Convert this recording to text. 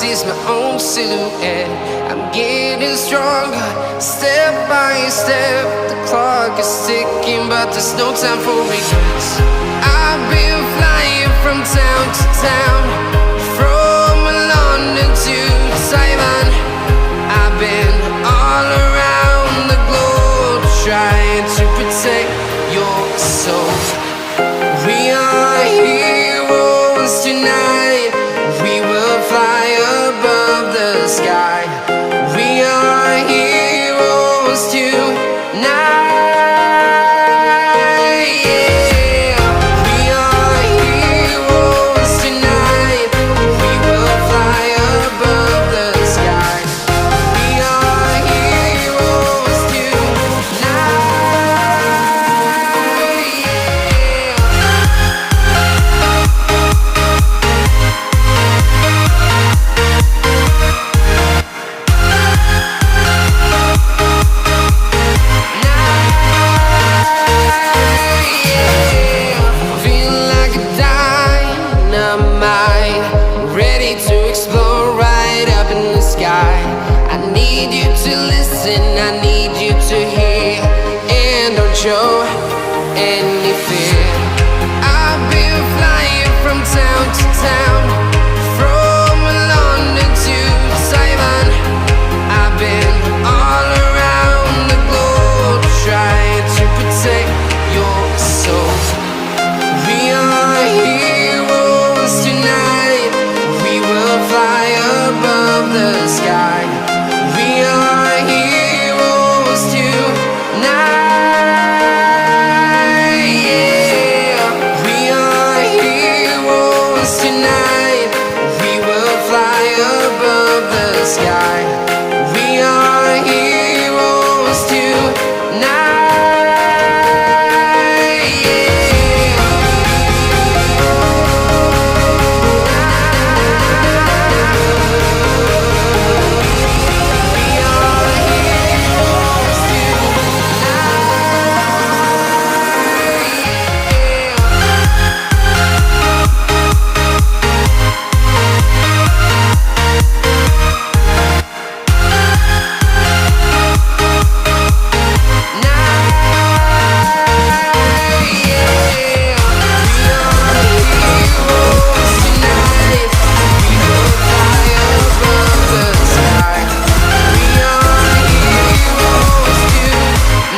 sees my own silhouette. I'm getting stronger, step by step. The clock is ticking, but there's no time for regrets. I've been flying from town to town, from London to Taiwan. I've been all around the globe, trying to protect your soul. We are heroes tonight. We will fly above the sky. We are heroes tonight. Yeah. We are heroes tonight. We will fly above the sky. We are heroes tonight. Feel like a dynamite, ready to explode right up in the sky. I need you to listen, I need